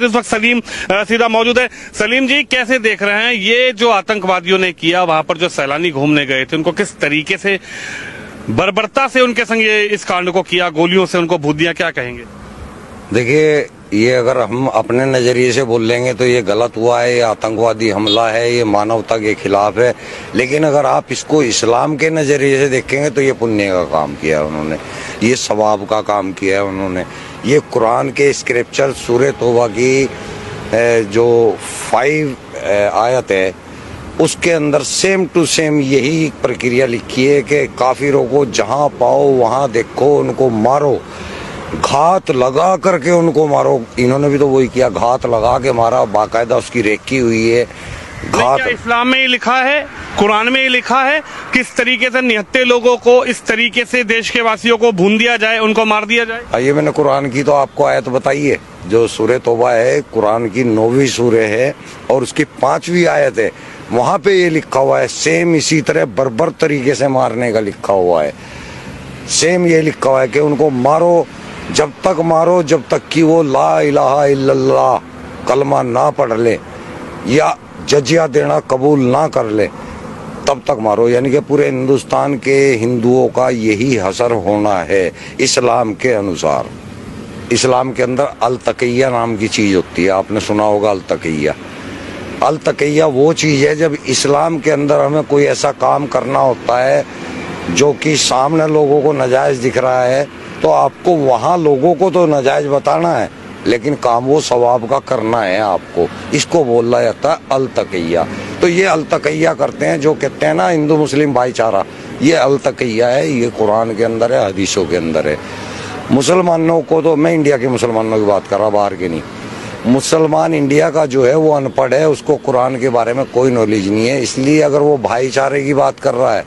इस वक्त सलीम सीधा मौजूद है। सलीम जी, कैसे देख रहे हैं ये जो आतंकवादियों ने किया, वहां पर जो सैलानी घूमने गए थे उनको किस तरीके से बर्बरता से उनके संग ये इस कांड को किया, गोलियों से उनको भूत दिया, क्या कहेंगे? देखिए, ये अगर हम अपने नजरिए से बोल लेंगे तो ये गलत हुआ है, ये आतंकवादी हमला है, ये मानवता के खिलाफ है। लेकिन अगर आप इसको इस्लाम के नजरिए से देखेंगे तो ये पुण्य का काम किया है उन्होंने, ये सवाब का काम किया है उन्होंने। ये कुरान के स्क्रिप्चर सूरह तौबा की जो 5 आयत है उसके अंदर सेम टू सेम यही प्रक्रिया लिखी है कि काफिरों को जहां पाओ वहां देखो, उनको मारो, घात लगा करके उनको मारो। इन्होंने भी तो वही किया, घात लगा के मारा, बाकायदा उसकी रेकी हुई है। घात क्या इस्लाम में ही लिखा है, कुरान में ही लिखा है किस तरीके से निहत्थे लोगों को इस तरीके से देश के वासियों को भून दिया जाए, उनको मार दिया जाए? आइए, मैंने कुरान की तो आपको आयत बताई है, जो सूरह तौबा है, कुरान की 9वीं सूरह है और उसकी 5वीं आयत है। वहां पे ये लिखा हुआ है, सेम इसी तरह बर्बर तरीके से मारने का लिखा हुआ है। सेम ये लिखा हुआ है कि उनको मारो, जब तक मारो जब तक कि वो ला इलाहा इल्लल्लाह कलमा ना पढ़ ले या जजिया देना कबूल ना कर ले, तब तक मारो। यानी कि पूरे हिंदुस्तान के हिंदुओं का यही हसर होना है इस्लाम के अनुसार। इस्लाम के अंदर अल तकिया नाम की चीज होती है, आपने सुना होगा अल तकिया। अल तकिया वो चीज है जब इस्लाम के अंदर हमें कोई ऐसा काम करना होता है जो कि सामने लोगों को नाजायज दिख रहा है, तो आपको वहां लोगों को तो नाजायज बताना है, लेकिन काम वो सवाब का करना है आपको। इसको बोला जाता है अल तकिया। तो ये अल तकिया करते हैं, जो कहते हैं ना हिंदू मुस्लिम भाईचारा, ये अल तकिया है, ये कुरान के अंदर है, हदीसों के अंदर है। मुसलमानों को तो, मैं इंडिया के मुसलमानों की बात कर रहा, बाहर के नहीं। मुसलमान इंडिया का जो है वो अनपढ़ है, उसको कुरान के बारे में कोई नॉलेज नहीं है। इसलिए अगर वो भाईचारे की बात कर रहा है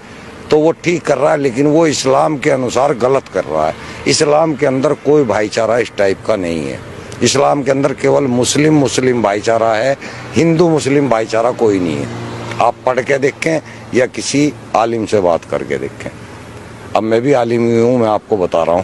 तो वो ठीक कर रहा है, लेकिन वो इस्लाम के अनुसार गलत कर रहा है। इस्लाम के अंदर कोई भाईचारा इस टाइप का नहीं है। इस्लाम के अंदर केवल मुस्लिम मुस्लिम भाईचारा है, हिंदू मुस्लिम भाईचारा कोई नहीं है। आप पढ़ के देखें या किसी आलिम से बात करके देखें। अब मैं भी आलिम ही हूँ, मैं आपको बता रहा हूँ।